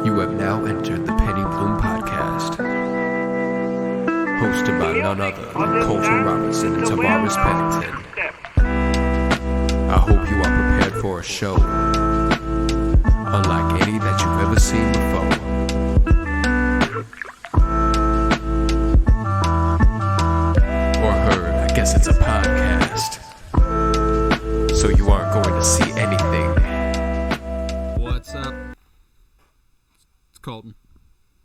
You have now entered the Penny Bloom Podcast, hosted by none other than Colton Robinson and Tavares Pennington. I hope you are prepared for a show unlike any that you've ever seen before. Or heard, I guess it's a podcast. So you aren't going to see anything. What's up? It's Colton.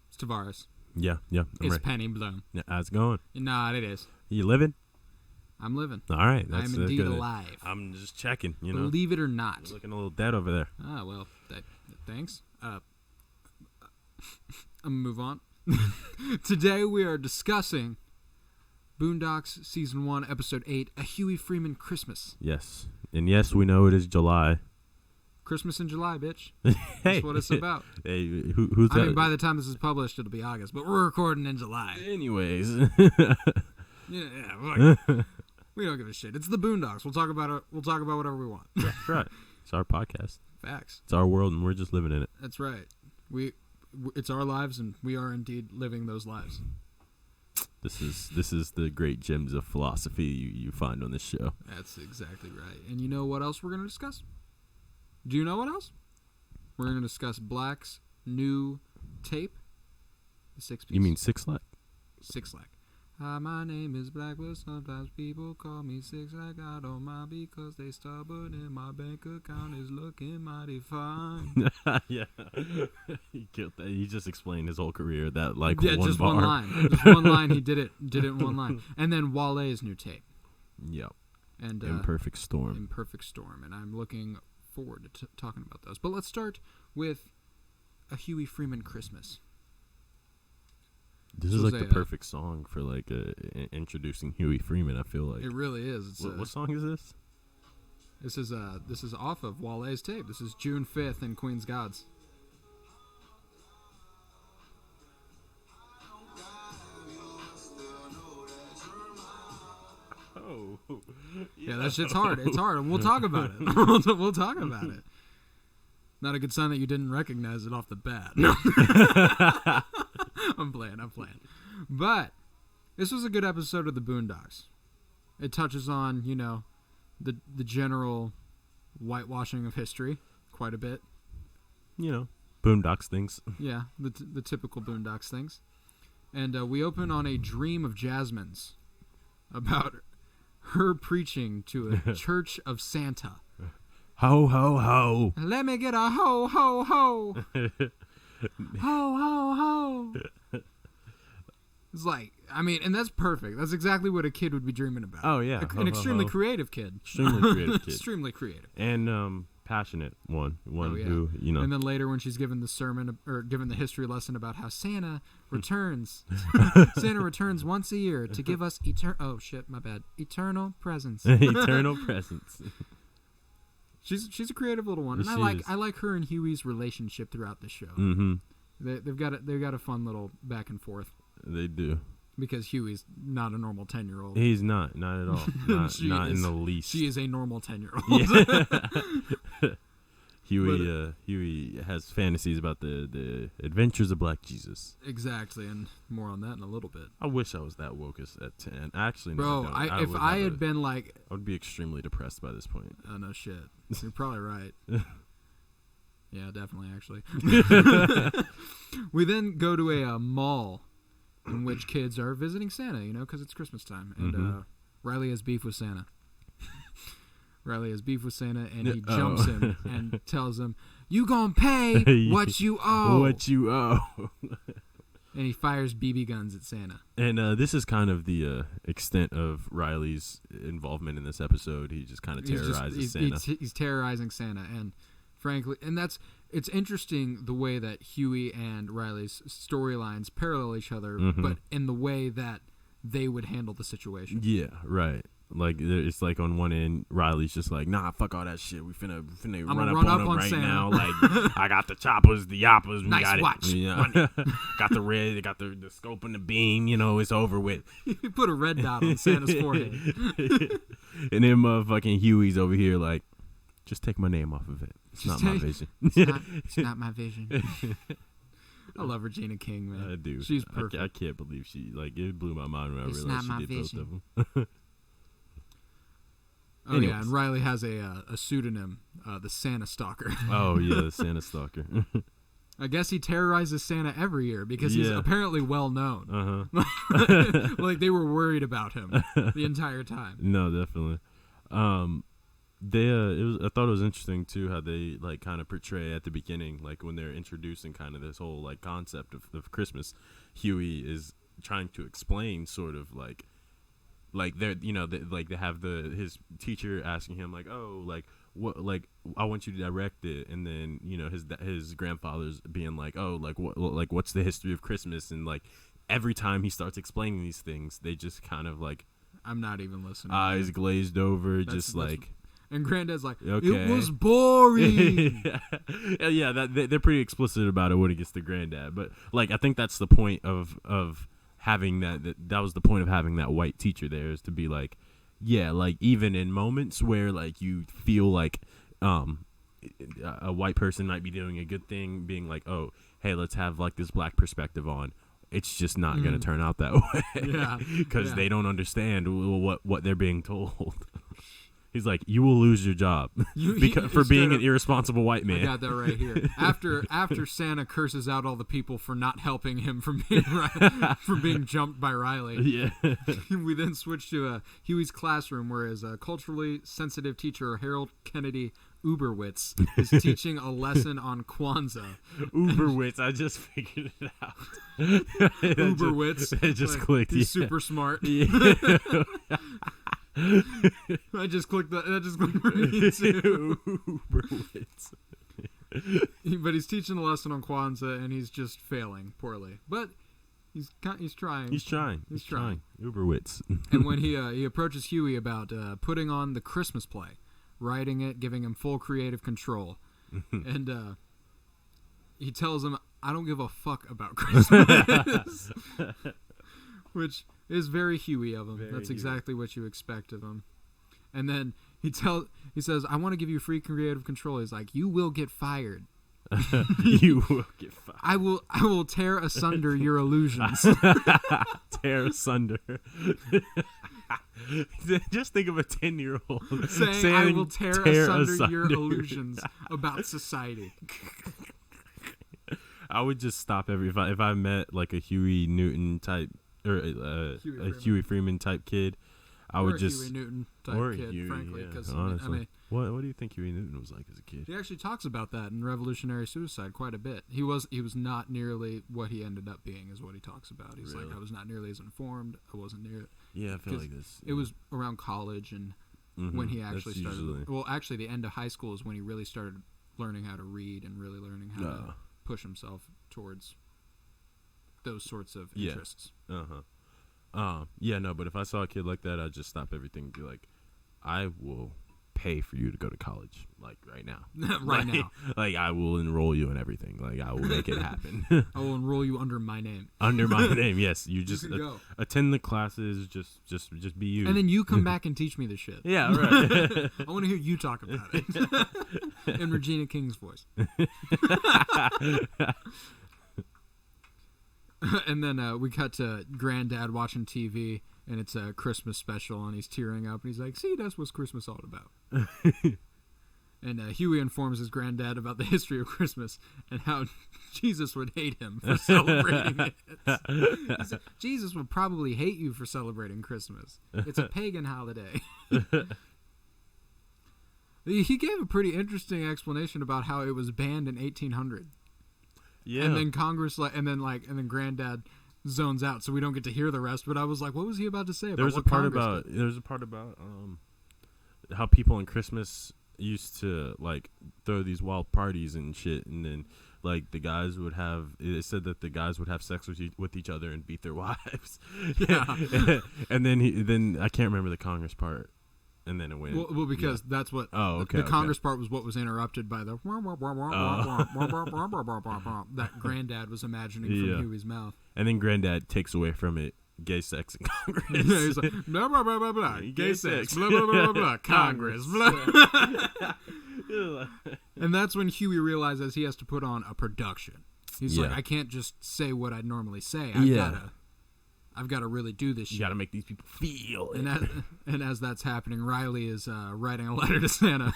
It's Tavares. Yeah, I'm it's ready. Penny Bloom. Yeah, how's it going? Nah, it is. You living? I'm living. All right, that's I'm indeed good. alive. I'm just checking, you know. Believe it or not. You're looking a little dead over there. Ah, well, thanks. I'm gonna move on. Today we are discussing Boondocks Season 1, Episode 8, A Huey Freeman Christmas. Yes, and yes, we know it is July. Christmas in July, bitch. Hey, That's what it's about. Hey, who's that? I mean, by the time this is published, it'll be August, but we're recording in July. Anyways. Yeah. We don't give a shit. It's the Boondocks. We'll talk about it. We'll talk about whatever we want. That's right. It's our podcast. Facts. It's our world, and we're just living in it. That's right. It's our lives, and we are indeed living those lives. This is the great gems of philosophy you find on this show. That's exactly right. And you know what else we're going to discuss? Do you know what else? We're going to discuss Black's new tape, the 6-piece. You mean Six Flags? Six Lag. My name is Black, but sometimes people call me Six Lag. I don't mind because they stubborn and my bank account is looking mighty fine. Yeah, he killed that. He just explained his whole career that one just bar. one line. Just one line. He did it in one line. And then Wale's new tape. Yep. And Imperfect Storm. Imperfect Storm, and I'm looking forward to talking about those. But let's start with A Huey Freeman Christmas. This is like the perfect song for introducing Huey Freeman. I feel like it really is. What song is this? This is off of Wale's tape. This is June 5th in Queen's Gods. Oh, yeah, that shit's hard. It's hard, and we'll talk about it. We'll talk about it. Not a good sign that you didn't recognize it off the bat. No. I'm playing. But this was a good episode of the Boondocks. It touches on, the general whitewashing of history quite a bit. Boondocks things. Yeah, the typical Boondocks things. And we open on a dream of Jasmine's about her preaching to a church of Santa. Ho, ho, ho. Let me get a ho, ho, ho. Ho, ho, ho. It's like, and that's perfect. That's exactly what a kid would be dreaming about. Oh, yeah. An extremely creative kid. Extremely creative kid. Extremely creative. And passionate one. Oh, yeah. Who, And then later when she's given the sermon, or given the history lesson about how Santa returns. Santa returns once a year to give us eternal presents. Eternal presents. She's a creative little one, and I like her and Huey's relationship throughout the show. Mm-hmm. They've got a fun little back and forth. They do, because Huey's not a normal 10-year-old. He's not at all. Not in the least. She is a normal 10-year-old. Yeah. Huey has fantasies about the adventures of Black Jesus. Exactly, and more on that in a little bit. I wish I was that woke at 10. Actually, bro, no, if I had been like, I would be extremely depressed by this point. Oh no, shit. You're probably right. Yeah, definitely. Actually, we then go to a mall in which kids are visiting Santa. Because it's Christmas time, and Riley has beef with Santa. And he jumps him and tells him, "You gonna pay what you owe." What you owe. And he fires BB guns at Santa. And this is kind of the extent of Riley's involvement in this episode. He just kind of terrorizes Santa. He's terrorizing Santa, and frankly, it's interesting the way that Huey and Riley's storylines parallel each other, but in the way that they would handle the situation. Yeah, right. Like, it's like on one end, Riley's just like, nah, fuck all that shit. We finna run up on him right Santa. now. Like, I got the choppers, the yappas. We nice got watch. It. Yeah. Got the red, got the scope and the beam. It's over with. He put a red dot on Santa's forehead. And then motherfucking Huey's over here like, just take my name off of it. It's not my vision. It's not my vision. I love Regina King, man. I do. She's perfect. I can't believe she it blew my mind when I It's realized not she my did both of vision. them. Oh Anyways. yeah, and Riley has a pseudonym, the Santa Stalker. Oh yeah, the Santa Stalker. I guess he terrorizes Santa every year because he's apparently well known. Like they were worried about him the entire time. No, definitely. I thought it was interesting too how they like kind of portray at the beginning, like when they're introducing kind of this whole like concept of Christmas. Huey is trying to explain sort of like they're they have his teacher asking him like, oh, like what, like I want you to direct it, and then his grandfather's being like, oh, like what, like what's the history of Christmas, and like every time he starts explaining these things, they just kind of like I'm not even listening. Eyes glazed over, just like. And Granddad's like, Okay. it was boring. Yeah, they're pretty explicit about it when it gets to Granddad, but like I think that's the point of having that was the point of having that white teacher there, is to be like, yeah, like even in moments where like you feel like a white person might be doing a good thing, being like, oh, hey, let's have like this black perspective on. It's just not going to turn out that way, because they don't understand what they're being told. He's like, you will lose your job for being an irresponsible white man. I got that right here. After Santa curses out all the people for not helping him from being jumped by Riley. Yeah. We then switch to Huey's classroom, where his culturally sensitive teacher Harold Kennedy Uberwitz is teaching a lesson on Kwanzaa. Uberwitz, I just figured it out. Uberwitz. It just clicked. He's super smart. Yeah. I just clicked that. That just clicked for me too. Uberwitz. But he's teaching a lesson on Kwanzaa, and he's just failing poorly. But he's trying. He's trying. Uberwitz. And when he approaches Huey about putting on the Christmas play, writing it, giving him full creative control, and he tells him, "I don't give a fuck about Christmas," which is very Huey of him. That's exactly what you expect of him. And then he says, "I want to give you free creative control." He's like, "You will get fired." You will get fired. I will tear asunder your illusions. Tear asunder. Just think of a 10-year-old saying, "I will tear asunder your illusions about society." I would just stop if I met like a Huey Newton type or a Huey Freeman type kid, I would just Huey Newton type kid, Huey, frankly, because honestly. I mean, what do you think Huey Newton was like as a kid? He actually talks about that in Revolutionary Suicide quite a bit. He was not nearly what he ended up being, is what he talks about. He's Really? like, I was not nearly as informed. I wasn't near. Yeah, I feel like this. It was around college and when he actually started. Usually. Well, actually, the end of high school is when he really started learning how to read and really learning how to push himself towards those sorts of interests. Yeah, no, but if I saw a kid like that, I'd just stop everything and be like, I will pay for you to go to college, like right now. Now. Like I will enroll you in everything. Like I will make it happen. I will enroll you under my name. Under my name, yes. You just go. Attend the classes, just be you. And then you come back and teach me the shit. Yeah, right. I want to hear you talk about it. In Regina King's voice. And then we cut to Granddad watching TV, and it's a Christmas special, and he's tearing up, and he's like, "See, that's what Christmas all about." And Huey informs his granddad about the history of Christmas and how Jesus would hate him for celebrating it. He said, Jesus would probably hate you for celebrating Christmas. It's a pagan holiday. He gave a pretty interesting explanation about how it was banned in 1800. Yeah. And then and then Granddad zones out, so we don't get to hear the rest. But I was like, what was he about to say about There's what a part Congress did? about there's a part about how people in Christmas used to like throw these wild parties and shit, and then like the guys would have. It said that the guys would have sex with each other and beat their wives. Yeah. And then I can't remember the Congress part. And then it went. Well, because that's what. Oh, okay. The Congress part was what was interrupted by the that Granddad was imagining from Huey's mouth. And then Granddad takes away from it gay sex in Congress. Yeah, he's like blah blah blah blah blah gay sex blah blah blah blah blah Congress blah. Yeah. And that's when Huey realizes he has to put on a production. He's like, I can't just say what I'd normally say. I've gotta really do this shit. You gotta make these people feel it. And as that's happening, Riley is writing a letter to Santa.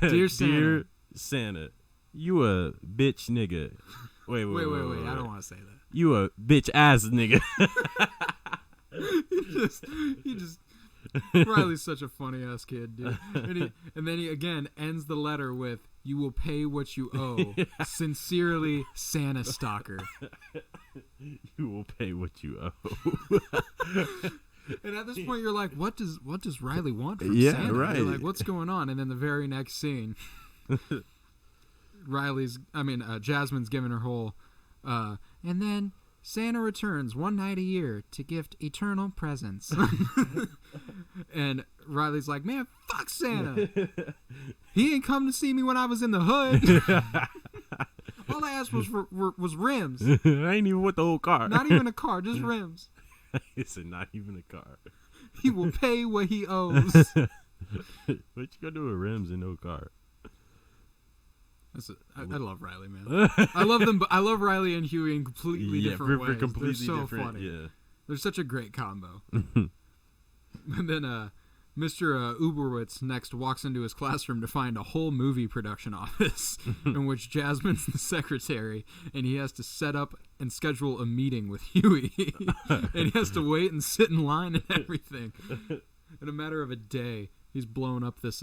Dear Santa. Dear Santa, you a bitch nigga. Wait. I don't want to say that. You a bitch ass nigga. he just Riley's such a funny ass kid, dude. And then he again ends the letter with, "You will pay what you owe. Sincerely, Santa Stalker." You will pay what you owe. And at this point, you're like, "What does Riley want from Yeah, Santa?" right. You're like, "What's going on?" And then the very next scene, Jasmine's giving her whole, and then Santa returns one night a year to gift eternal presents. And Riley's like, "Man, fuck Santa. He ain't come to see me when I was in the hood. All I asked was rims. I ain't even with the whole car. Not even a car, just rims. He said not even a car. He will pay what he owes." What you gonna do with rims and no car? I love Riley, man. I love them. I love Riley and Huey in completely different ways. Completely They're so different, funny. Yeah. They're such a great combo. And then Mr. Uberwitz next walks into his classroom to find a whole movie production office in which Jasmine's the secretary, and he has to set up and schedule a meeting with Huey. And he has to wait and sit in line and everything. In a matter of a day, he's blown up this.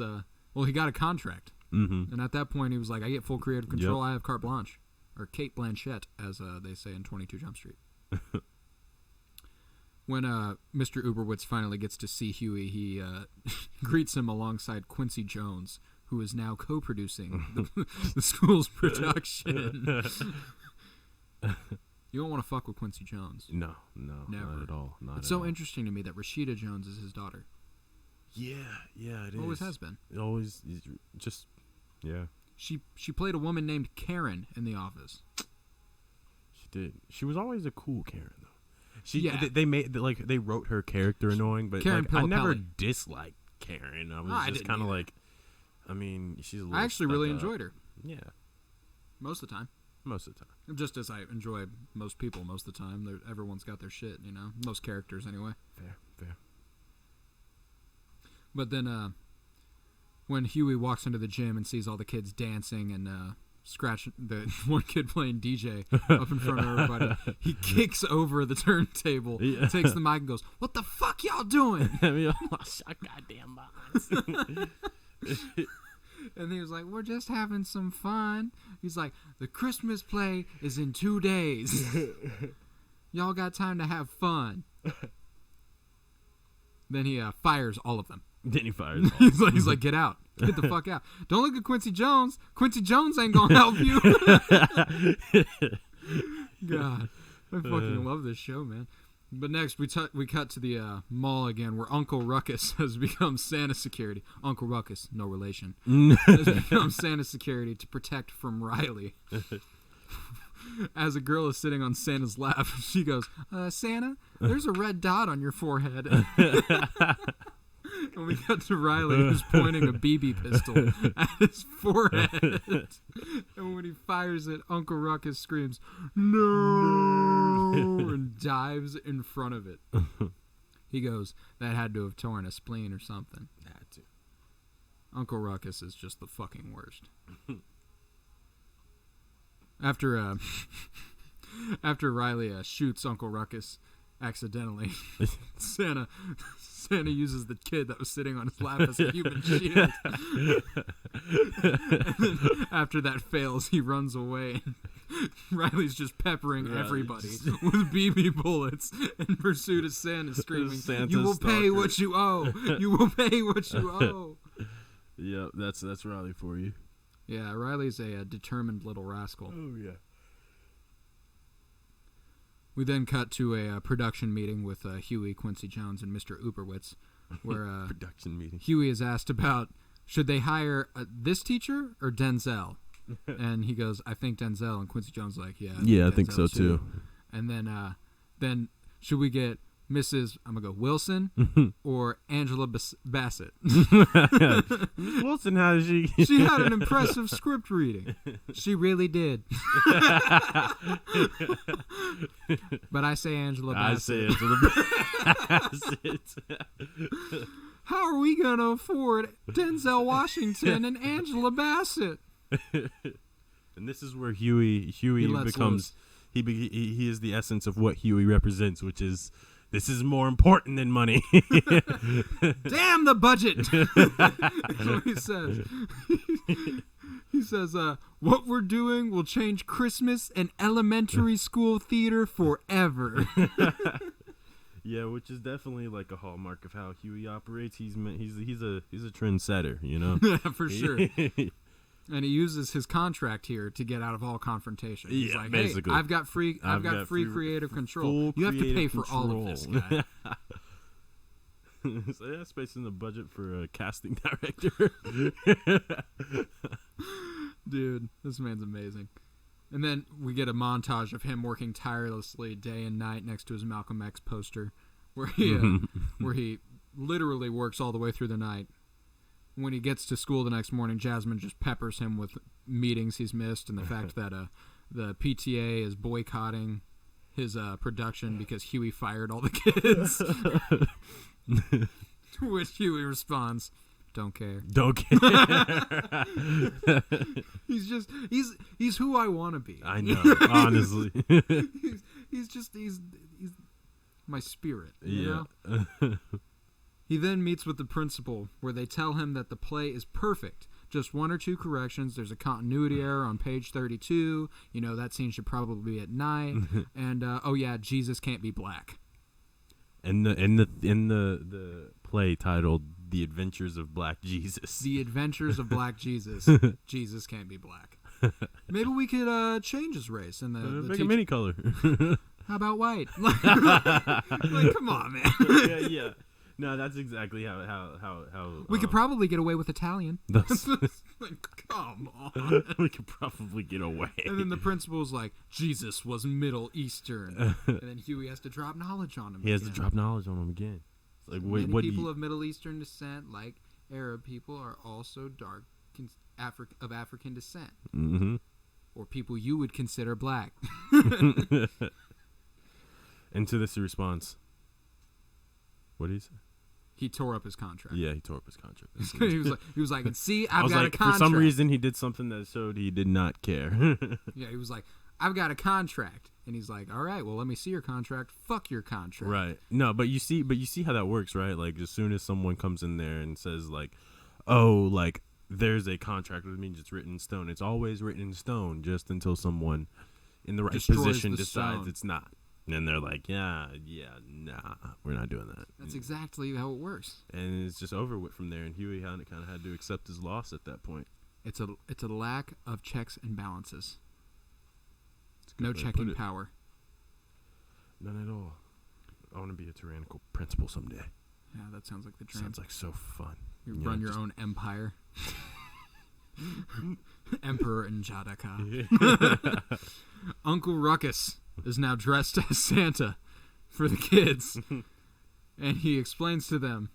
He got a contract. Mm-hmm. And at that point, he was like, "I get full creative control. Yep. I have carte blanche." Or Kate Blanchett, as they say in 22 Jump Street. When Mr. Uberwitz finally gets to see Huey, he greets him alongside Quincy Jones, who is now co-producing the school's production. You don't want to fuck with Quincy Jones. No, never. Not at all. It's so interesting to me that Rashida Jones is his daughter. Yeah, it always has been. It always just, yeah. She played a woman named Karen in The Office. She did. She was always a cool Karen, though. They wrote her character annoying, but Karen I never Pilipelli. Disliked Karen. I was just kind of like, she's a little I actually really enjoyed her. Yeah. Most of the time. Just as I enjoy most people most of the time. Everyone's got their shit, you know. Most characters, anyway. Fair. But then when Huey walks into the gym and sees all the kids dancing and scratching the one kid playing DJ up in front of everybody, he kicks over the turntable, takes the mic and goes, "What the fuck y'all doing?" Shut goddamn box. And he was like, "We're just having some fun." He's like, "The Christmas play is in 2 days. Y'all got time to have fun." Then he fires all of them. Then he fires all He's like, "Get out. Get the fuck out. Don't look at Quincy Jones. Quincy Jones ain't gonna help you." God, I fucking love this show, man. But next, we cut to the mall again, where Uncle Ruckus has become Santa security. Uncle Ruckus, no relation, has become Santa security to protect from Riley. As a girl is sitting on Santa's lap, she goes, "Santa, there's a red dot on your forehead." And we cut to Riley, who's pointing a BB pistol at his forehead. And when he fires it, Uncle Ruckus screams, "No!" and dives in front of it. He goes, "That had to have torn a spleen or something." Had to. Uncle Ruckus is just the fucking worst. After Riley shoots Uncle Ruckus accidentally, Santa uses the kid that was sitting on his lap as a human shield. And then after that fails, he runs away. Riley's just peppering everybody with BB bullets in pursuit of Santa, screaming, "You will pay what you owe. You will pay what you owe." Yeah, that's Riley for you. Yeah, Riley's a determined little rascal. Oh, yeah. We then cut to a production meeting with Huey, Quincy Jones, and Mr. Uberwitz, where production meeting. Huey is asked about, should they hire this teacher or Denzel? And he goes, "I think Denzel." And Quincy Jones is like, "Yeah, I think so too." And then should we get Mrs. I'm gonna go Wilson or Angela Bassett. Miss Wilson, how did she? She had an impressive script reading. She really did. But I say Angela Bassett. I say Angela Bassett. How are we gonna afford Denzel Washington and Angela Bassett? And this is where Huey becomes he is the essence of what Huey represents, which is this is more important than money. Damn the budget. That's what he says. He says, what we're doing will change Christmas and elementary school theater forever. Yeah, which is definitely like a hallmark of how Huey operates. He's a trendsetter, you know. Yeah, for sure. And he uses his contract here to get out of all confrontation. He's like, basically. Hey, I've got free creative control. You have to pay for all of this, guy. So yeah, space in the budget for a casting director. Dude, this man's amazing. And then we get a montage of him working tirelessly day and night next to his Malcolm X poster, where he literally works all the way through the night. When he gets to school the next morning, Jasmine just peppers him with meetings he's missed and the fact that the PTA is boycotting his production because Huey fired all the kids. To which Huey responds, "Don't care. Don't care." He's who I want to be. I know, honestly. he's my spirit. Yeah. You know? He then meets with the principal, where they tell him that the play is perfect. Just one or two corrections. There's a continuity error on page 32. You know, that scene should probably be at night. And oh yeah, Jesus can't be black. And the play titled "The Adventures of Black Jesus." The Adventures of Black Jesus. Jesus can't be black. Maybe we could change his race and the make him any color. How about white? Like, come on, man. Yeah. No, that's exactly how we could probably get away with Italian. Like, come on. We could probably get away. And then the principal's like, Jesus was Middle Eastern. And then Huey has to drop knowledge on him. He has to drop knowledge on him again. It's like, wait, many people of Middle Eastern descent, like Arab people, are also dark of African descent. Mm-hmm. Or people you would consider black. And to this he responds, what did he say? He tore up his contract. Yeah, he tore up his contract. he was like, and see, I've got a contract. For some reason, he did something that showed he did not care. Yeah, he was like, I've got a contract. And he's like, all right, well, let me see your contract. Fuck your contract. Right. No, but you see how that works, right? Like, as soon as someone comes in there and says, like, oh, like, there's a contract, which means it's written in stone. It's always written in stone just until someone in the right position decides stone. It's not. And then they're like, nah, we're not doing that. That's exactly how it works. And it's just over with from there. And Huey kind of had to accept his loss at that point. It's a lack of checks and balances. No checking power. None at all. I want to be a tyrannical principal someday. Yeah, that sounds like the dream. Sounds like so fun. You run your own empire. Emperor in Jadaka. Uncle Ruckus is now dressed as Santa for the kids. And he explains to them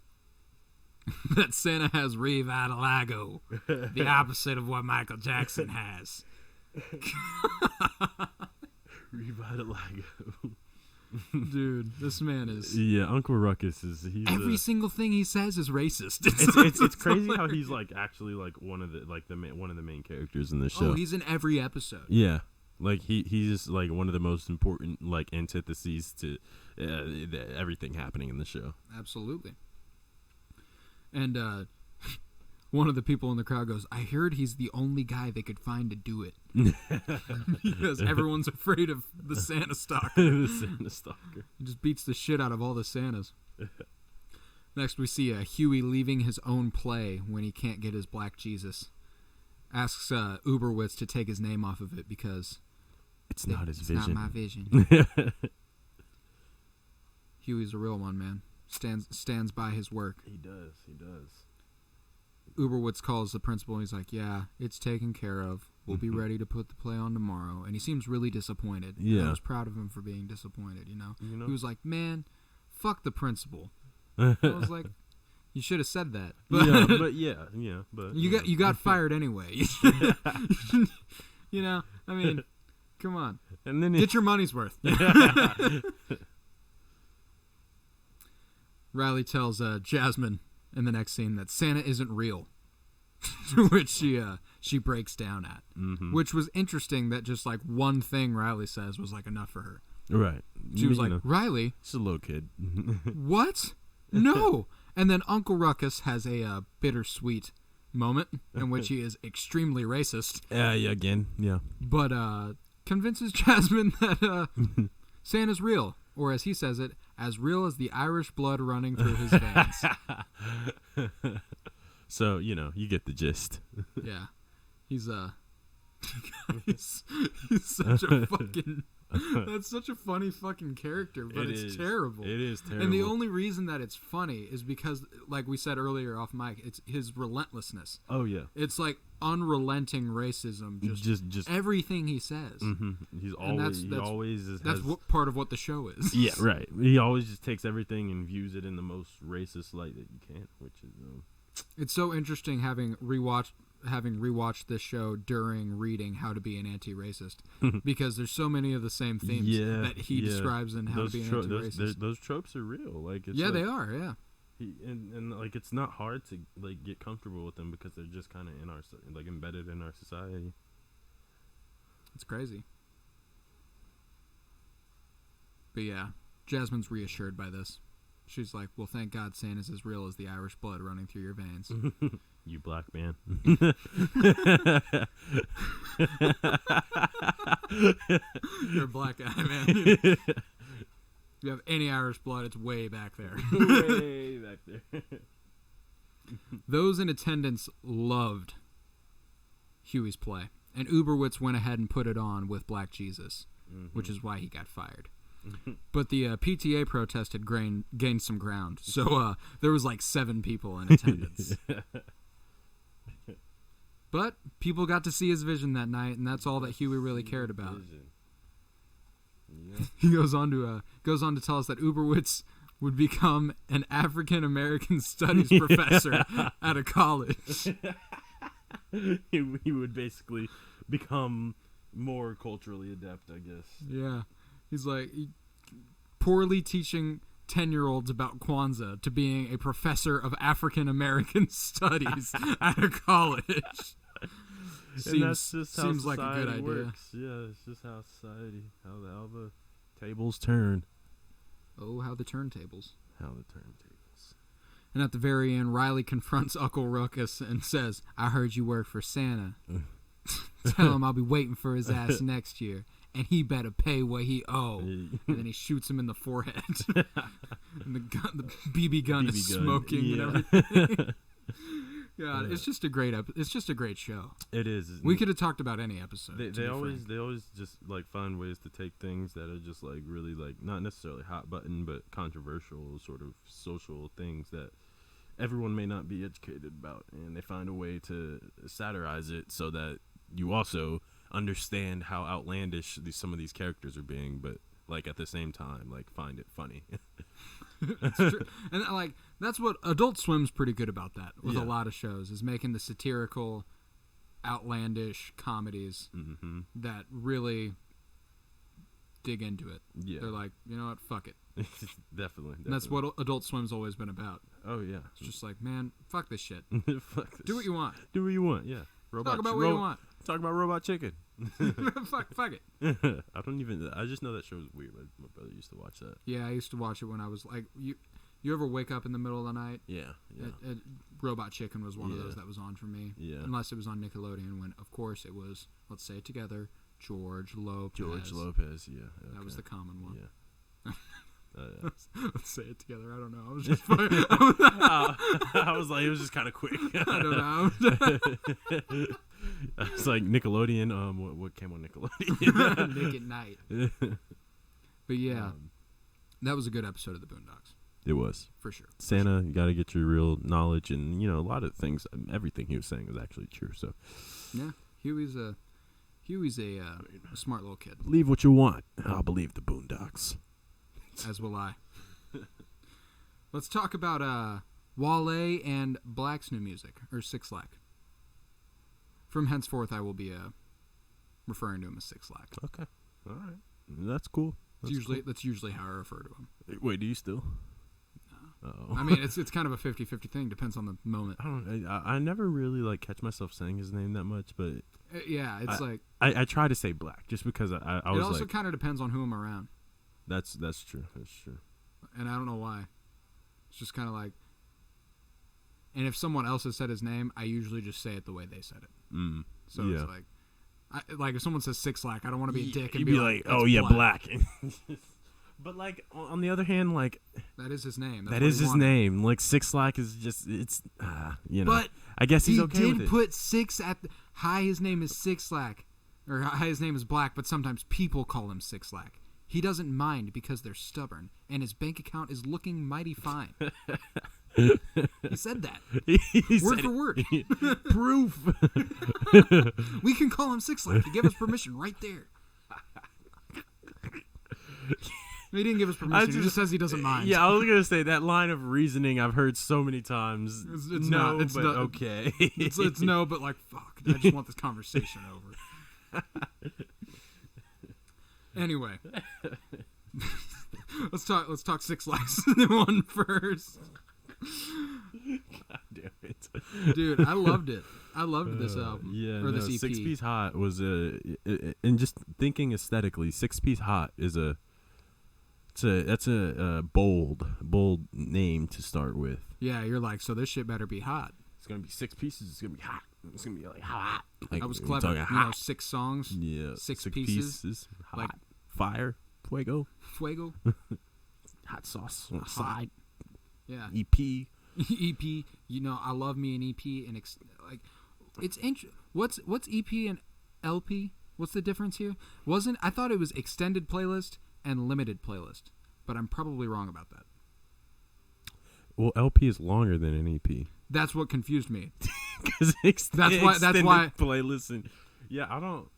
that Santa has revitalago, the opposite of what Michael Jackson has. Revitalago. Dude, this man is... Yeah, Uncle Ruckus is... Every single thing he says is racist. It's crazy how he's like actually like one of the main characters in the show. Oh, he's in every episode. Yeah. Like he's just like one of the most important like antitheses to everything happening in the show. Absolutely. And one of the people in the crowd goes, I heard he's the only guy they could find to do it. Because everyone's afraid of the Santa stalker. The Santa stalker. He just beats the shit out of all the Santas. Next we see Huey leaving his own play when he can't get his Black Jesus. Asks Uberwitz to take his name off of it because it's not his vision. It's not my vision. Huey's a real one, man. Stands by his work. He does. Uberwitz calls the principal and he's like, yeah, it's taken care of. We'll be ready to put the play on tomorrow. And he seems really disappointed. Yeah. I was proud of him for being disappointed, you know? He was like, man, fuck the principal. I was like, you should have said that. But but you got fired anyway. You know, I mean, come on. And then Get your money's worth. Riley tells Jasmine in the next scene that Santa isn't real, to which she breaks down at, which was interesting. That just like one thing Riley says was like enough for her. Right. She was like, Riley, she's a little kid. what? No. And then Uncle Ruckus has a bittersweet moment in which he is extremely racist. Yeah, again, yeah. But convinces Jasmine that Santa's real, or as he says it, as real as the Irish blood running through his veins. So, you get the gist. Yeah. He's he's such a fucking that's such a funny fucking character, but it's terrible. It is terrible. And the only reason that it's funny is because, like we said earlier off mic, it's his relentlessness. Oh yeah. It's like unrelenting racism. Just everything he says. Mm-hmm. That's what part of what the show is. Yeah, right. He always just takes everything and views it in the most racist light that you can, which is. It's so interesting having rewatched this show during reading How to Be an Anti-Racist, because there's so many of the same themes that he describes in How to Be an Anti-Racist. Those tropes are real. Like they are. Yeah. And like it's not hard to like get comfortable with them because they're just kind of in our embedded in our society. It's crazy. But yeah, Jasmine's reassured by this. She's like, well, thank God Santa's as real as the Irish blood running through your veins. You black man. You're a black guy, man. If you have any Irish blood, it's way back there. Way back there. Those in attendance loved Huey's play, and Uberwitz went ahead and put it on with Black Jesus, which is why he got fired. But the PTA protest had gained some ground, so there was like 7 people in attendance. But people got to see his vision that night, and that's all that Huey really cared about. Yeah. He goes on to tell us that Uberwitz would become an African American studies professor at a college. He would basically become more culturally adept, I guess. Yeah. He's like poorly teaching 10-year-olds about Kwanzaa to being a professor of African American studies at a college. Seems like a good idea. Works. Yeah, it's just how society, how the tables turn. Oh, how the turntables. How the turntables. And at the very end, Riley confronts Uncle Ruckus and says, I heard you work for Santa. Tell him I'll be waiting for his ass next year. And he better pay what he owe. And then he shoots him in the forehead. And the BB gun is smoking and everything. God, it's just a great show. It is. We could have talked about any episode. They always just like find ways to take things that are just like really like not necessarily hot button but controversial sort of social things that everyone may not be educated about, and they find a way to satirize it so that you also understand how outlandish some of these characters are being, but like at the same time like find it funny. It's true. And like that's what Adult Swim's pretty good about, that with a lot of shows, is making the satirical outlandish comedies that really dig into it. They're like, you know what, fuck it. Definitely. And that's what Adult Swim's always been about. Oh yeah, it's just like, man, fuck this shit. Fuck this. Do what you want. Do what you want. Yeah. Talk about what you want. Talk about Robot Chicken. Fuck it. I just know that show was weird. My brother used to watch that. Yeah, I used to watch it when I was like, you ever wake up in the middle of the night? Yeah. Robot Chicken was one of those that was on for me. Yeah. Unless it was on Nickelodeon, when of course it was, let's say it together, George Lopez. Yeah. Okay. That was the common one. Yeah. Let's say it together. I don't know. I was just I was like, it was just kind of quick. I don't know. I was like, Nickelodeon. What came on Nickelodeon? Nick at Night. But yeah, that was a good episode of the Boondocks. It was, for sure. Santa, you got to get your real knowledge, and a lot of things. Everything he was saying was actually true. So yeah, Huey's a smart little kid. Believe what you want. I'll believe the Boondocks. As will I. Let's talk about Wale and Black's new music, or Six Lack. From henceforth, I will be referring to him as Six Lack. Okay. All right. That's cool. That's usually how I refer to him. Wait, do you still? No. Oh. I mean, it's kind of a 50-50 thing. Depends on the moment. I never really like catch myself saying his name that much, but Yeah, it's I try to say Black just because I was it also like, kind of depends on who I'm around, that's true. That's true. and I don't know why. It's just kind of like, and if someone else has said his name, I usually just say it the way they said it. Mm. So Yeah. it's like if someone says Six Lack, I don't want to be a dick and You'd be like, oh "That's yeah, Black." But like on the other hand, like That is his name. that is his name. Like Six Lack is just But I guess he's he okay with did it. put six at hi. His name is Six Lack, or hi. His name is Black. But sometimes people call him Six Lack. He doesn't mind because they're stubborn, and his bank account is looking mighty fine. He said that He word said for word. Proof. We can call him Six Lack. He gave us permission right there. He didn't give us permission. He just says he doesn't mind. Yeah, I was gonna say that line of reasoning I've heard so many times. It's no, not. It's but not. okay. It's no, but like fuck. I just want this conversation over. Anyway, let's talk Six Lakhs one first. God damn it, dude! I loved it. I loved this album. Yeah, or this EP. 6 Piece Hot was and just thinking aesthetically, 6 Piece Hot is that's a bold name to start with. Yeah, you're like, so this shit better be hot. It's gonna be 6 pieces. It's gonna be hot. It's gonna be like hot. Like, that was clever. You know, 6 songs. Yeah, six pieces. Hot. Like fire, fuego, hot sauce on the side. Yeah. EP. EP. You know, I love me an EP and like it's what's EP and LP? What's the difference here? I thought it was extended playlist and limited playlist, but I'm probably wrong about that. Well, LP is longer than an EP. That's what confused me. Because that's why playlist and yeah, I don't.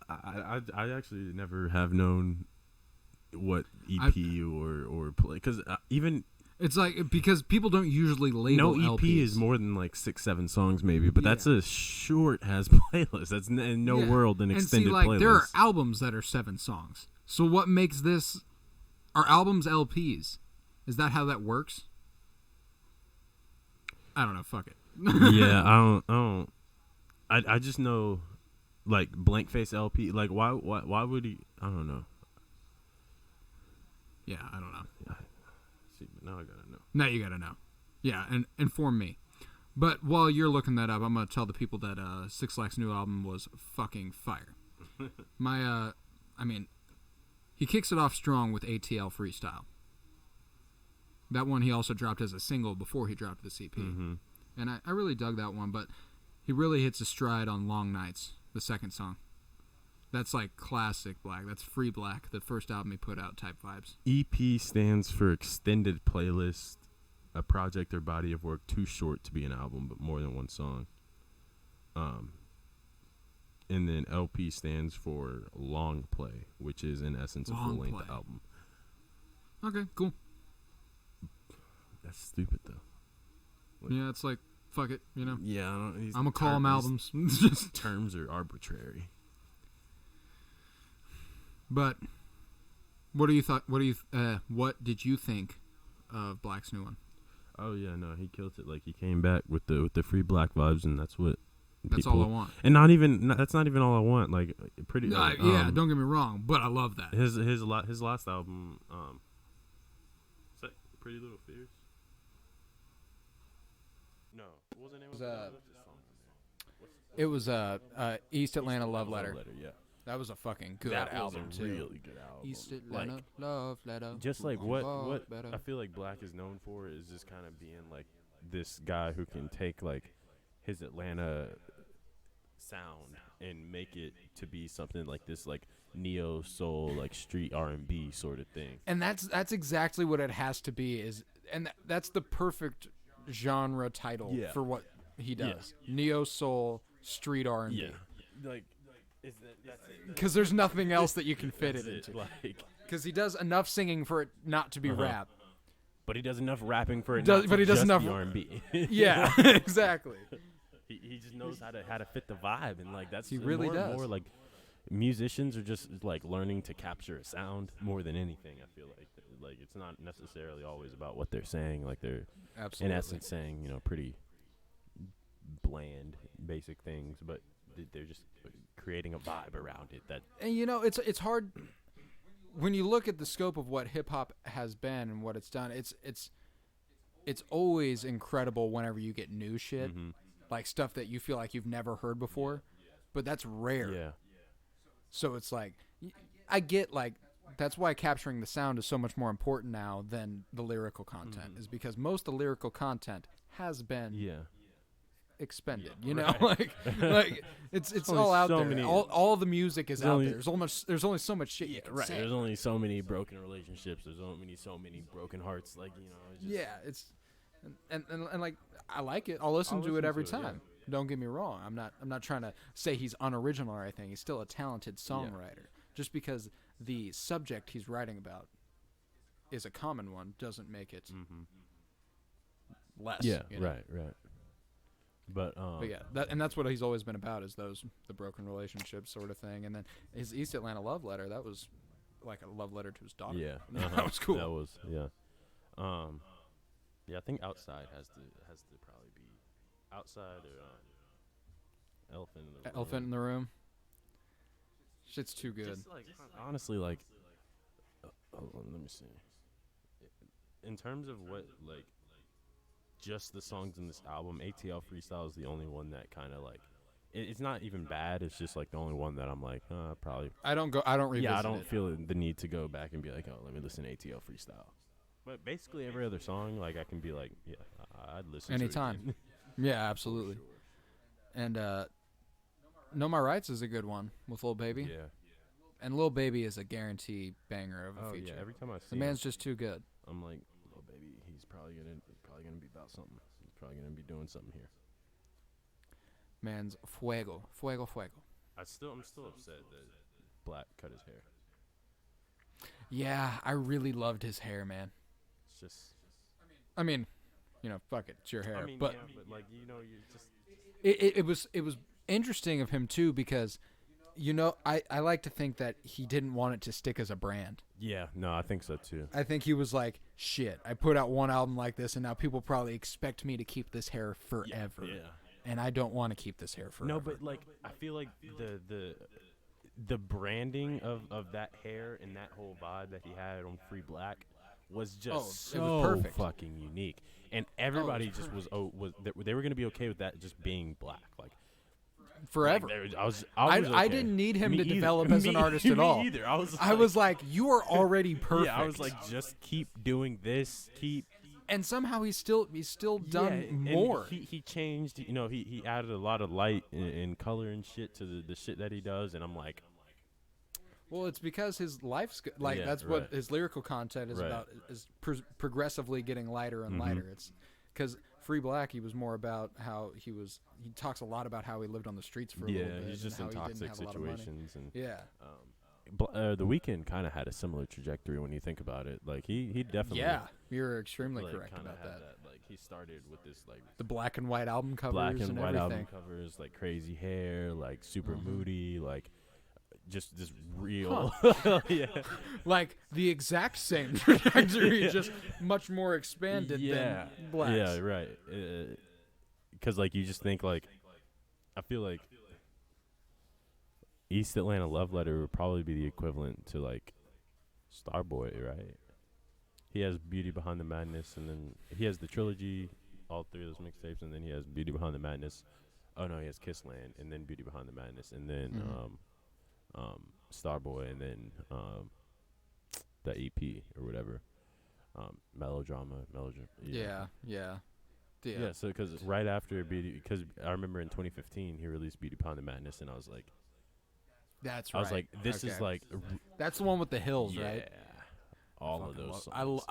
I actually never have known what EP or play because even. It's like because people don't usually label no EP LPs. is more than like 6-7 songs maybe, but that's a short ass playlist. That's in no world an extended playlist. There are albums that are 7 songs. So what makes this? Are albums LPs? Is that how that works? I don't know. Fuck it. Yeah, I don't. I just know, like blank face LP. Like why would he? I don't know. Yeah, I don't know. See, now I gotta know. Now you gotta know. Yeah, and inform me. But while you're looking that up, I'm gonna tell the people that 6 Lakh's new album was fucking fire. He kicks it off strong with ATL Freestyle. That one he also dropped as a single before he dropped this EP. Mm-hmm. And I really dug that one, but he really hits a stride on Long Nights, the second song. That's like classic Black. That's Free Black, the first album he put out type vibes. EP stands for extended playlist, a project or body of work too short to be an album, but more than one song. And then LP stands for long play, which is in essence a full-length album. Okay, cool. That's stupid though. Yeah, it's like fuck it, you know. Yeah, I'm gonna call them albums. Terms are arbitrary. But what did you think of Black's new one? Oh yeah, no, he killed it. Like he came back with the Free Black vibes, and that's what. That's all I want. And that's not even all I want. Like pretty. Yeah, don't get me wrong, but I love that. His last album, is that Pretty Little Fears? No, what was the name of it? It was East Atlanta Love Letter. Yeah, that was a fucking good that album was a too. really good album. East Atlanta Love Letter. Just like what better. I feel like Black is known for is just kind of being like this guy who can take like his Atlanta sound and make it to be something like this, like neo soul, like street R&B sort of thing. And that's exactly what it has to be. That's the perfect genre title for what he does. Yeah. Neo soul, street R&B. Yeah, like because there's nothing else that you can fit it into. Like because he does enough singing for it not to be rap, but he does enough rapping for it. But he does just enough be R&B. Yeah, exactly. He just knows how to fit the vibe, and like that's He really more, does. More like musicians are just like learning to capture a sound more than anything. I feel like it's not necessarily always about what they're saying. Like they're Absolutely. in essence saying pretty bland, basic things, but they're just creating a vibe around it. That And it's hard when you look at the scope of what hip hop has been and what it's done. It's always incredible whenever you get new shit, like stuff that you feel like you've never heard before, but that's rare. yeah. So it's like, I get like, that's why capturing the sound is so much more important now than the lyrical content, is because most of the lyrical content has been expended. You know, like it's only all out so there. many- All the music is out only- there. There's only so much shit you can Right. say. There's only so many broken relationships. There's only so many broken hearts. Like it's just, Yeah, it's and like I like it. I'll listen to it every time. Don't get me wrong. I'm not trying to say he's unoriginal or anything. He's still a talented songwriter. Just because the subject he's writing about is a common one doesn't make it less. Yeah. you know? Right. But But yeah, that's what he's always been about, is the broken relationships sort of thing. And then his East Atlanta love letter, that was like a love letter to his daughter. yeah, That was cool. That was yeah. I think outside has to probably be outside or elephant in the room. Elephant in the Room. Shit's too good. Just like honestly, like hold on, let me see. In terms of what like just the songs in this album, ATL Freestyle is the only one that kind of like it's not even bad. It's just like the only one that I'm like probably. I don't revisit Yeah, I don't it. feel the need to go back and be like, oh, let me listen to ATL Freestyle. But basically every other song, like I can be like, yeah, I'd listen Anytime. to it again. Yeah, absolutely. And Know My Rights is a good one with Lil Baby. Yeah. And Lil Baby is a guarantee banger of a Oh feature. yeah. Every time I see The man's him, just too good. I'm like, little baby, he's probably gonna be about something. He's probably gonna be doing something here. Man's fuego. I'm still upset that Black cut his hair. Yeah, I really loved his hair, man. It's just. I mean, fuck it, it's your hair. I mean, but yeah, but like you just. it was interesting of him too, because I like to think that he didn't want it to stick as a brand. Yeah, no, I think so too. I think he was like, shit, I put out one album like this, and now people probably expect me to keep this hair forever. Yeah. And I don't want to keep this hair forever. No, but like I feel like the branding of that hair and that whole vibe that he had on Free Black was just it was so perfect. fucking unique, and everybody just was they were gonna be okay with that just being black, like forever. like, I was I okay. didn't need him Me to either. develop as an Me- artist at me all. Either. I was like, you are already perfect. Yeah, I was like, just keep doing this, keep. and somehow he's still done and more. He changed, he added a lot of light and color and shit to the shit that he does, and I'm like, Well, it's because his life's like Yeah, that's what right. his lyrical content is Right. about, is progressively getting lighter and lighter. It's because Free Black, he was more about how he talks a lot about how he lived on the streets for a little bit. he's just in and how he didn't toxic have a lot of money. situations, and Yeah. The Weeknd kind of had a similar trajectory when you think about it. Like he definitely You're extremely like, correct kinda about had that. Like he started with this like The black and white album covers black and white everything. album covers, like crazy hair, like super moody, like just this real yeah. Like the exact same trajectory, just much more expanded Yeah, than Black's. yeah, right. Because like you just think like, I feel like East Atlanta Love Letter would probably be the equivalent to like Starboy, right? He has Beauty Behind the Madness, and then he has the trilogy, all three of those mixtapes, and then he has Beauty Behind the Madness. Oh no, he has Kissland, and then Beauty Behind the Madness, and then Starboy, and then the EP or whatever, Melodrama. Yeah. Yeah, so because right after Beauty, because I remember in 2015 he released Beauty Behind the Madness, and I was like, That's I right. was like, this is Okay. like, That's the one with the hills, yeah, right? all of Fucking those love-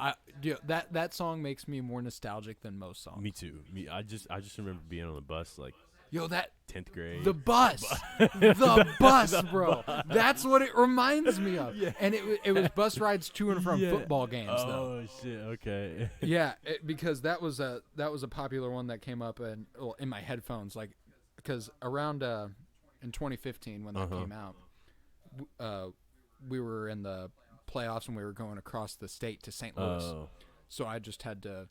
songs. that song makes me more nostalgic than most songs. Me too. I just remember being on the bus like Yo, that 10th grade. the bus, the bus, bro. That's what it reminds me of. Yeah. And it was bus rides to and from Yeah. football games, though. Oh shit! Okay. Yeah, because that was a popular one that came up in my headphones, like because around in 2015 when that came out, we were in the playoffs and we were going across the state to St. Louis, so I just had to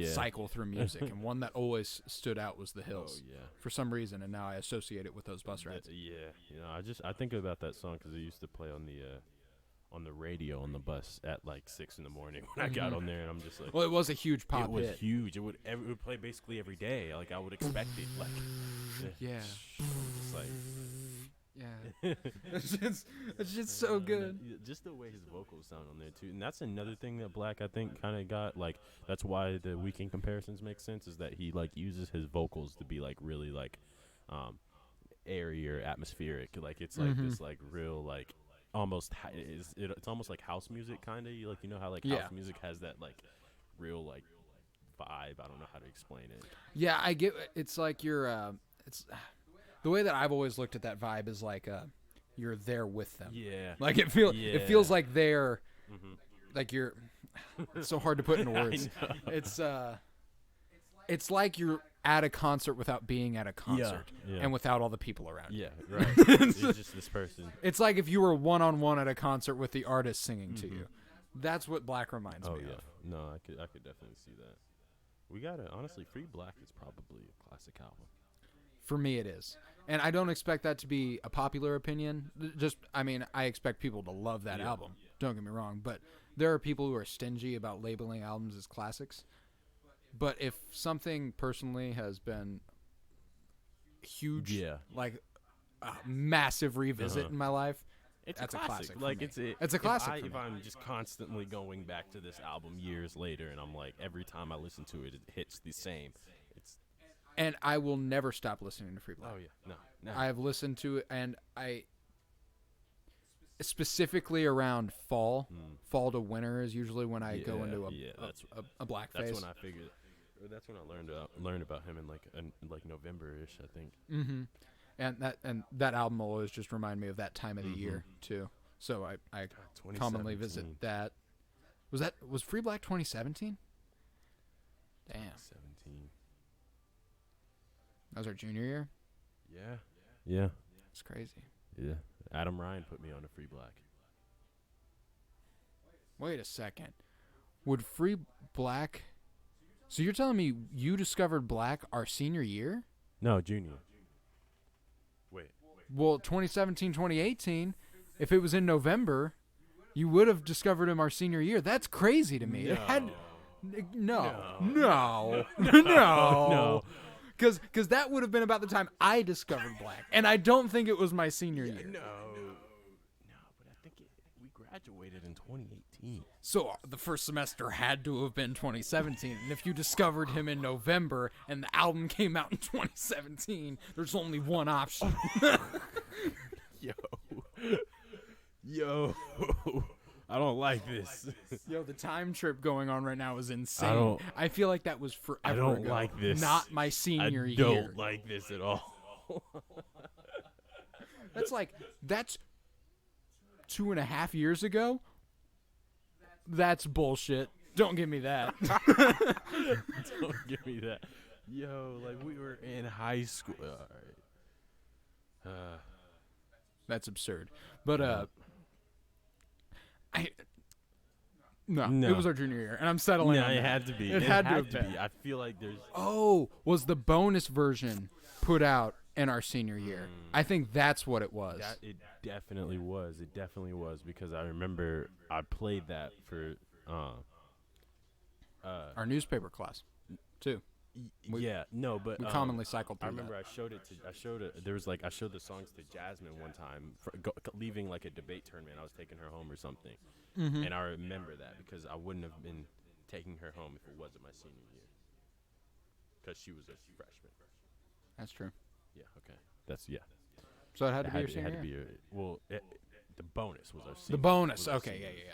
cycle through music, and one that always stood out was The Hills. Oh, yeah. For some reason, and now I associate it with those bus rides. Yeah, I think about that song because it used to play on the radio on the bus at like 6 in the morning when I got on there, and I'm just like, Well, it was a huge pop it was hit. huge. It would play basically every day. Like I would expect it. Like Yeah. it's like Yeah. it's just so good. just the way his vocals sound on there too, and that's another thing that Black I think kind of got like. That's why the Weekend comparisons make sense. Is that he like uses his vocals to be like really like airy or atmospheric. Like it's like this like real like almost it's almost like house music kind of. Like you know how like house music has that like real like vibe. I don't know how to explain it. Yeah, I get. It's like you're. It's the way that I've always looked at that vibe is like you're there with them. Yeah. Like it feels like they're like you're. It's so hard to put into words. It's like you're at a concert without being at a concert and without all the people around. Yeah, right. It's just this person. It's like if you were one-on-one at a concert with the artist singing to you. That's what Black reminds me of. No, I could definitely see that. We gotta honestly, Free Black is probably a classic album. For me, it is. And I don't expect that to be a popular opinion. I expect people to love that album. Don't get me wrong. But there are people who are stingy about labeling albums as classics. But if something personally has been huge, like a massive revisit in my life, that's a classic. Like it's a classic. If I'm just constantly going back to this album years later, and I'm like, every time I listen to it, it hits the same. And I will never stop listening to Free Black. Oh yeah, no. I have listened to it, and I specifically around fall to winter is usually when I go into a black phase. That's when I figured. That's when I learned about him in like November-ish, I think. Mm-hmm. And that album will always just remind me of that time of the year too. So I commonly visit that. Was Free Black 2017? Damn. 17. That was our junior year? Yeah. It's crazy. Yeah. Adam Ryan put me on a Free Black. Wait a second. Would Free Black... So you're telling me you discovered Black our senior year? No, junior. Wait. Well, 2017, 2018, if it was in November, you would have discovered him our senior year. That's crazy to me. No. It had... No. Because that would have been about the time I discovered Black. And I don't think it was my senior year. No, but I think we graduated in 2018. So the first semester had to have been 2017. And if you discovered him in November and the album came out in 2017, there's only one option. Yo. I don't like this. Yo, the time trip going on right now is insane. I feel like that was forever I don't ago. like this. Not my senior year. I don't like this at all. That's 2.5 years ago? That's bullshit. Don't give me that. Don't give me that. Yo, like we were in high school. All right. That's absurd. But No, it was our junior year, and I'm settling on it that. had to be. It had to have be. been. I feel like there's... Oh, was the bonus version put out in our senior year? I think that's what it was. It definitely was. It definitely was, because I remember I played that for... our newspaper class, too. We commonly cycled through I remember that. I showed the songs to Jasmine one time, leaving like a debate tournament. I was taking her home or something. And I remember that because I wouldn't have been taking her home if it wasn't my senior year. Because she was a freshman. That's true. Yeah, okay. That's, yeah. So it had to be your senior year? The bonus was our senior. The bonus. Okay, yeah.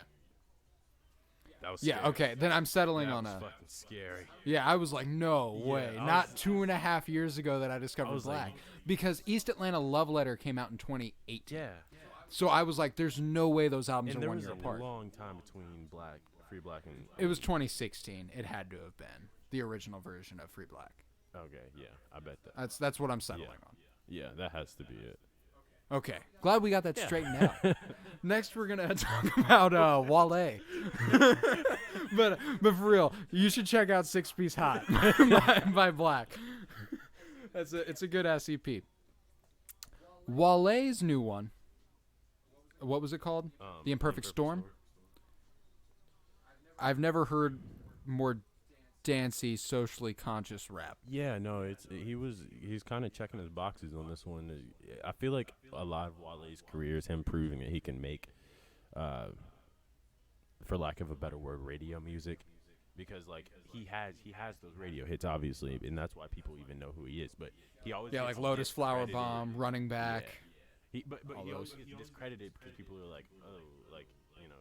That was Yeah, scary. okay. Then I'm settling That on was a. fucking scary. Yeah, I was like, no Yeah, way. I Not was- 2.5 years ago that I discovered was like- Black. Because East Atlanta Love Letter came out in 2018. Yeah. So I was like, there's no way those albums And are there 1 was year a apart. long time between Free Black and. It was 2016. It had to have been the original version of Free Black. Okay, yeah, I bet that. That's what I'm settling on. Yeah, that has to be it. Okay, glad we got that straightened out. Next, we're gonna talk about Wale. but for real, you should check out 6 Piece Hot by Black. It's a good ass EP. Wale's new one. What was it called? The Imperfect Storm. I've never heard more dancey, socially conscious rap. Yeah, no, he's kind of checking his boxes on this one. I feel like a lot of Wale's career is him proving that he can make, for lack of a better word, radio music, because like he has those radio hits obviously, and that's why people even know who he is. But he always Yeah, gets like Lotus Flower discredited. Bomb, Running Back. Yeah. But all he always those. gets discredited because people are like, oh, like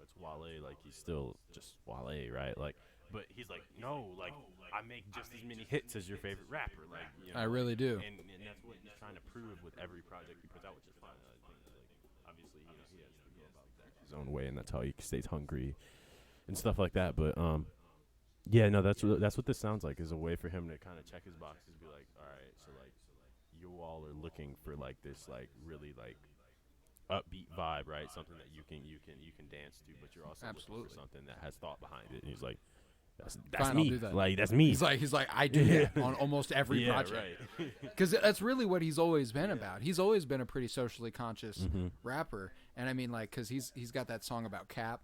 it's Wale, like he's still just Wale, right? Like. But he's like, no, like, I make just as many hits as your favorite rapper. Like, I really do. And that's what he's trying to prove with every project he puts out, which is fine. I think, like, obviously, he has to go about that his own way, and that's how he stays hungry and stuff like that. But, yeah, no, that's what this sounds like, is a way for him to kind of check his boxes, be like, all right, so, like, you all are looking for, like, this, like, really, like, upbeat vibe, right? Something that you can dance to, but you're also looking for something that has thought behind it. And he's like, That's Fine, me. I'll do that. Like that's me. He's like, I do that on almost every project. Right. Because that's really what he's always been about. He's always been a pretty socially conscious rapper, and I mean, like, because he's got that song about Cap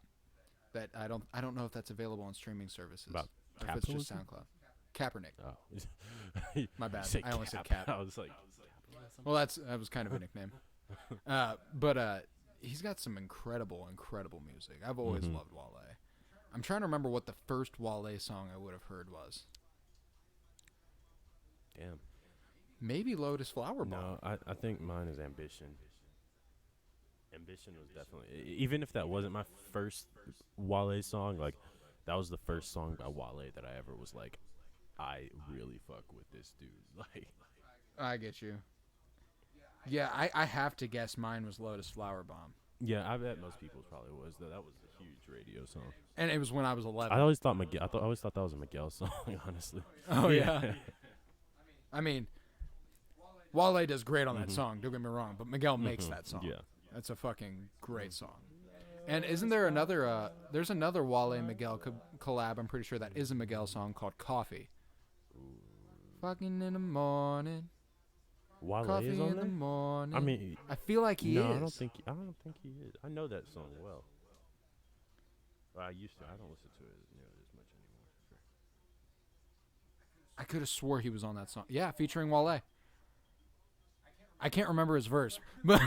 that I don't know if that's available on streaming services. About or if it's just SoundCloud. Kaepernick. Oh. My bad. You I only said Cap. I was like, Well, that was kind of a nickname. But he's got some incredible music. I've always loved Wale. I'm trying to remember what the first Wale song I would have heard was. damn. Maybe Lotus Flower Bomb. No, I think mine is Ambition. Ambition was definitely, even if that wasn't my first Wale song, like that was the first song by Wale that I ever was like, I really fuck with this dude. Like, I get you. Yeah, I have to guess mine was Lotus Flower Bomb. yeah, I bet most people's probably was though. That was a huge radio song. And it was when I was 11. I always thought I always thought that was a Miguel song, honestly. Oh, yeah. I mean, Wale does great on that song, don't get me wrong, but Miguel makes that song. Yeah. That's a fucking great song. And isn't there another, there's another Wale Miguel collab, I'm pretty sure that is a Miguel song called Coffee. Fucking in the morning. Wale Coffee is on in the there? morning. I mean, I feel like he no, is. I don't think he is. I know that song well. I used to. I don't listen to it nearly as much anymore. I could have swore he was on that song. Yeah, featuring Wale. I can't remember his verse, but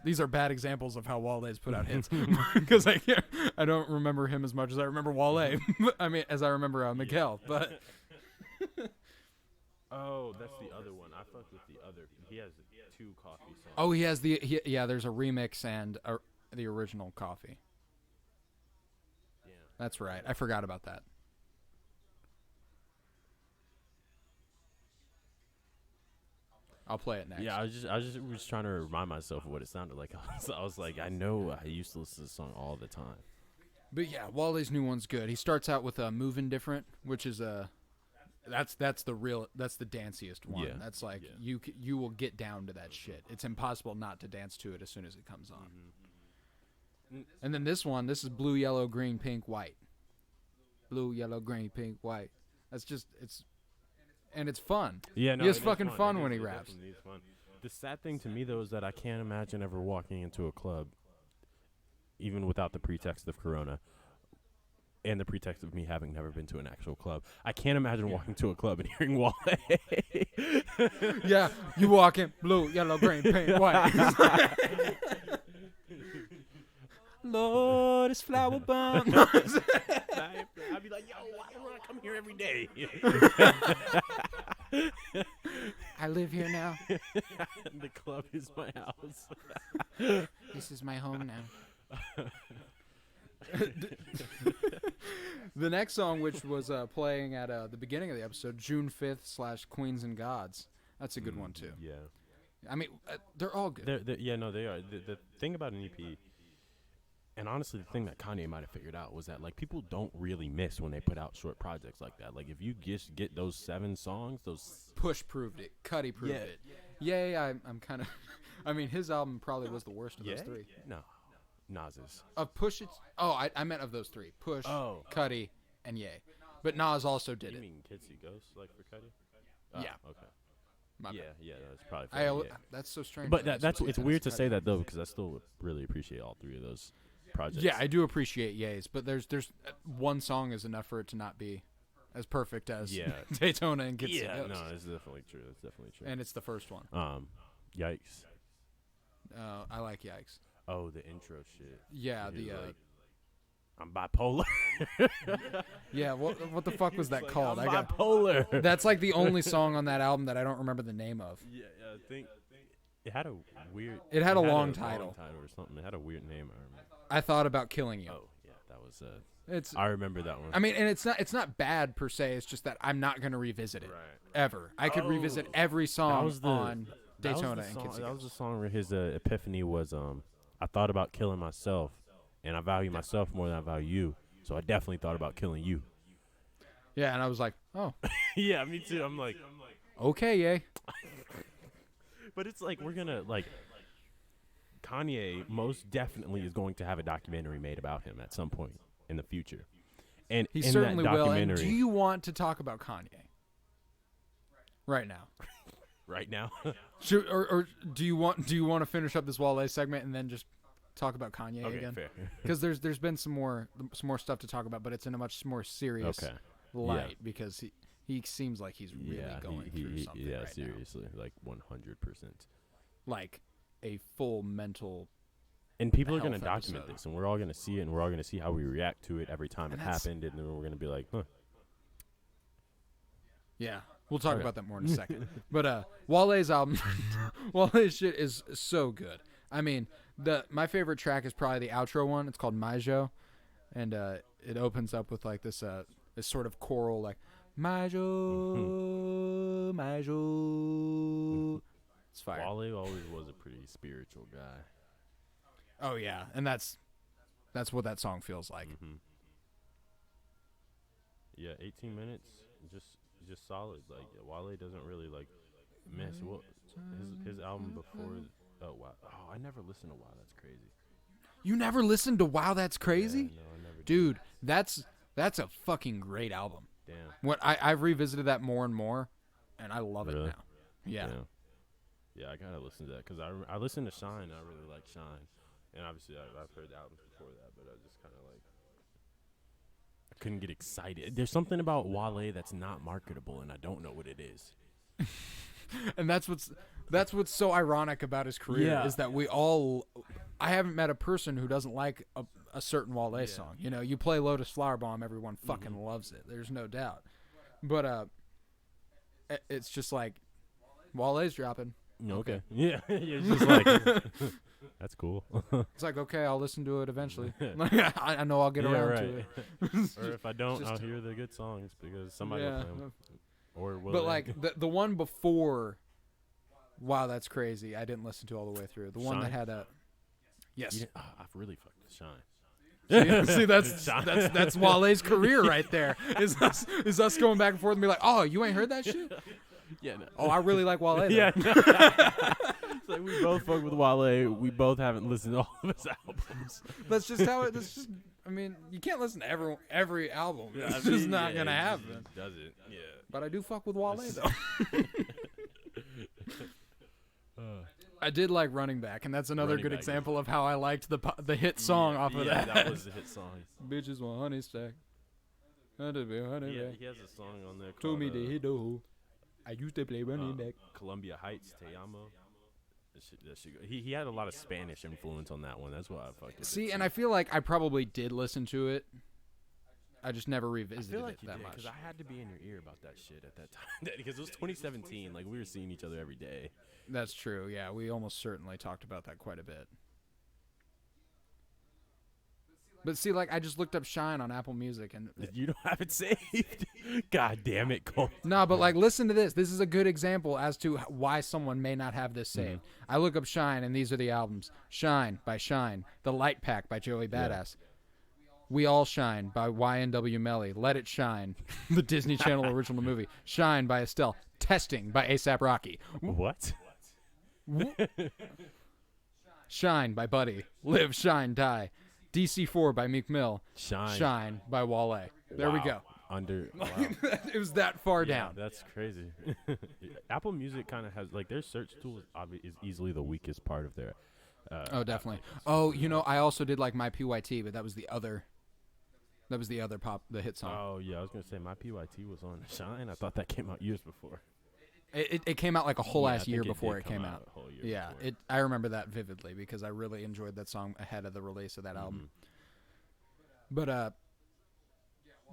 these are bad examples of how Wale's put out hits because I don't remember him as much as I remember Wale. I mean, as I remember Miguel, but Oh, that's the other one. I fucked with the other. He has 2 Coffee songs. oh, he has there's a remix and the original Coffee. Yeah. That's right. I forgot about that. I'll play it next. Yeah, I was trying to remind myself of what it sounded like. I was like, I know I used to listen to this song all the time. But yeah, Wale's new one's good. He starts out with "Moving Different," which is that's the danciest one. Yeah. That's like you will get down to that shit. It's impossible not to dance to it as soon as it comes on. And then this is blue, yellow, green, pink, white. Blue, yellow, green, pink, white. That's just it's fun. Yeah, no, he has it is fucking fun It when he is- it raps. definitely is fun. The sad thing to me though is that I can't imagine ever walking into a club, even without the pretext of Corona, and the pretext of me having never been to an actual club. I can't imagine walking to a club and hearing Wale. Yeah, you walk in blue, yellow, green, pink, white. Lotus Flower Bomb. I'd be like, yo, why do I come here every day? I live here now. The club is my house. This is my home now. The next song, which was playing at the beginning of the episode, June 5th / Queens and Gods. That's a good one too. Yeah. I mean, they're all good. They are. The thing about an EP, and honestly, the thing that Kanye might have figured out was that like people don't really miss when they put out short projects like that. Like if you just get those 7 songs, those Push proved it. Cudi proved it. Yeah, I'm kind of. I mean, his album probably was the worst of those 3. No, Nas's. Of Push, I meant of those 3. Push, Cudi, and Ye. But Nas also did You it. mean Kids See Ghosts like for Cudi? Yeah. Okay. My bad. Yeah, that's probably fair, That's so strange. But it's weird to say that though, because I still really appreciate all 3 of those projects. Yeah, I do appreciate Ye's, but there's one song is enough for it to not be as perfect as Daytona and Kids See Ghosts. No, it's definitely true. It's definitely true. And it's the first one. Yikes. I like Yikes. Oh, the intro shit. Yeah, I'm bipolar. Yeah, what the fuck was that called? I'm bipolar. That's like the only song on that album that I don't remember the name of. Yeah, I think it had a weird. It had a long title or something. It had a weird name. I remember. I thought about killing you. Oh yeah, that was. I remember that one. I mean, and it's not bad per se. It's just that I'm not gonna revisit it ever. I could revisit every song on Daytona and Kids See Ghosts. That was the song where his epiphany was. I thought about killing myself, and I value myself more than I value you. So I definitely thought about killing you. Yeah, and I was like, oh. Yeah, me too. I'm like, okay, yay. But it's like we're gonna like. Kanye most definitely is going to have a documentary made about him at some point in the future, and he in certainly that will. documentary, And do you want to talk about Kanye right now? Right now, or do you want to finish up this Wale segment and then just talk about Kanye again? Fair. Because there's been some more stuff to talk about, but it's in a much more serious light because he seems like he's really going through something. Yeah, right seriously, now. like 100%. Like a full mental. And people are going to document this, and we're all going to see it, and we're all going to see how we react to it every time it happened, and then we're going to be like, huh. Yeah, we'll talk about that more in a second. But Wale's album, Wale's shit is so good. I mean, my favorite track is probably the outro one. It's called Maijo, and it opens up with like this sort of choral like Maijo, Maijo. It's fire. Wale always was a pretty spiritual guy. Oh yeah, and that's what that song feels like. Mm-hmm. Yeah, 18 minutes, just solid. Like Wale doesn't really like miss. Well, his album before. Oh wow! Oh, I never listened to Wow. That's crazy. You never listened to Wow? That's crazy. Yeah, no, I never. Dude, that's a fucking great album. Damn. What I've revisited that more and more, and I love it now. Yeah. Yeah, I gotta listen to that because I listened to Shine. And I really like Shine, and obviously I've heard the albums before that, but I just kind of like I couldn't get excited. There's something about Wale that's not marketable, and I don't know what it is. And that's what's so ironic about his career is that I haven't met a person who doesn't like a certain Wale song. You know, you play Lotus Flower Bomb, everyone fucking loves it. There's no doubt. But it's just like Wale's dropping. Okay. Yeah. You're just like that's cool. It's like, okay, I'll listen to it eventually. I know I'll get around to it. Or if I don't, I'll hear the good songs because somebody will play them. Or will but like the one before Wow, That's Crazy, I didn't listen to all the way through. The one that had a yes. I've really fucked with Shine. See, that's Wale's career right there. Is us going back and forth and be like, oh, you ain't heard that shit? Yeah. No. Oh, I really like Wale. Yeah. No. It's like we both fuck with Wale. We both haven't listened to all of his albums. That's just how it. That's just. I mean, you can't listen to every album. Yeah, it's just not gonna happen. Does it? Yeah. But I do fuck with Wale though. I did like Running Back, and that's another good example of how I liked the hit song off of that. Yeah, that was the hit song. Bitches want honey stack. He has a song on there called Told me that he do. I used to play Running Back. Columbia Heights, Te Amo. He had a lot of Spanish influence on that one. That's why I fucked with it. See, and I feel like I probably did listen to it. I just never revisited it that much. Because I had to be in your ear about that shit at that time. Because it was 2017. Like, we were seeing each other every day. That's true. Yeah, we almost certainly talked about that quite a bit. But see, like, I just looked up Shine on Apple Music, and You don't have it saved. God damn it, Cole. no, but like, listen to this. This is a good example as to why someone may not have this saved. I look up Shine, and these are the albums: Shine by Shine, The Light Pack by Joey Badass, We All Shine by YNW Melly, Let It Shine, the Disney Channel original movie, Shine by Estelle, Testing by ASAP Rocky, What? Shine by Buddy, Live, Shine, Die, DC4 by Meek Mill, Shine. by Wale. There we go. Wow. It was that far Yeah, down. that's crazy. Apple Music kind of has like their search tool is easily the weakest part of their. Oh, definitely. Oh, you know, I also did like My PYT, but that was the other. That was the other the hit song. Oh yeah, I was gonna say my PYT was on Shine. I thought that came out years before. It came out like a whole Yeah, I ass think year it before did it come came out out. a whole year Yeah, before. I remember that vividly because I really enjoyed that song ahead of the release of that album. But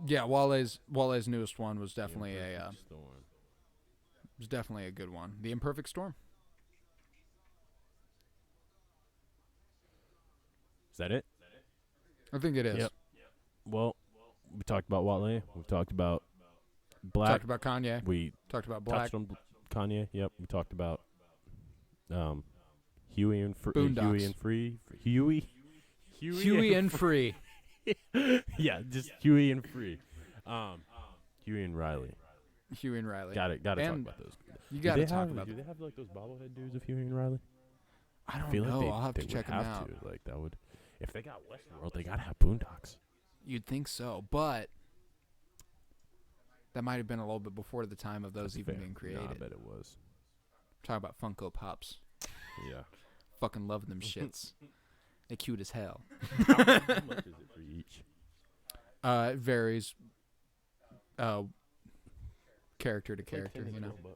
yeah, Wale's newest one was definitely Storm. was definitely a good one. The Imperfect Storm. Is that it? I think it is. Yep. Well, we talked about Wale. We talked about Black. Talked about Kanye. We Talked about Black. touched on Kanye. Yep. We talked about Huey and Boondocks. Huey and Free. Huey and Free. Yeah, just Huey and Free. Huey and Riley. Huey and Riley. Got to talk And about those. You got to talk have, about Do them. they have like those bobblehead dudes of Huey and Riley? I don't feel know. like I'll have they to would check them have out. to. Like that would, if they got Westworld, they gotta have Boondocks. You'd think so, but that might have been a little bit before the time of those That's even fair. being created. No, I bet it was. Talk about Funko Pops. Yeah. Fucking love them shits. They're cute as hell. How much is it for each? It varies. Character to character, you know. $10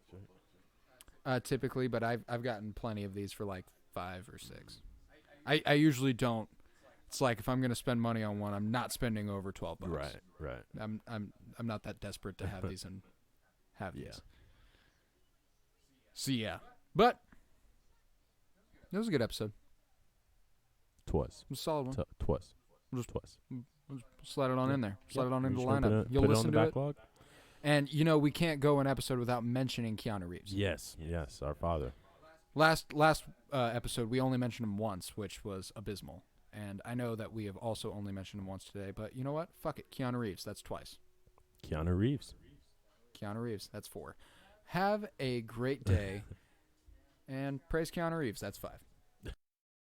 right? Typically, but I've gotten plenty of these for like 5 or 6. I usually don't. It's like if I'm gonna spend money on one, I'm not spending over $12. Right. I'm not that desperate to have these and have Yeah. these. So yeah, but it was a good episode. Twas. It was a solid one. Twas. Just- Twas. Slide it on in there. Slide it on You into the just wanna lineup. put You'll it on listen the to it. backlog? And you know we can't go an episode without mentioning Keanu Reeves. Yes, our father. Last episode we only mentioned him once, which was abysmal. And I know that we have also only mentioned him once today, but you know what? Fuck it. Keanu Reeves. That's twice. Keanu Reeves. Keanu Reeves. That's 4. Have a great day. And praise Keanu Reeves. That's 5.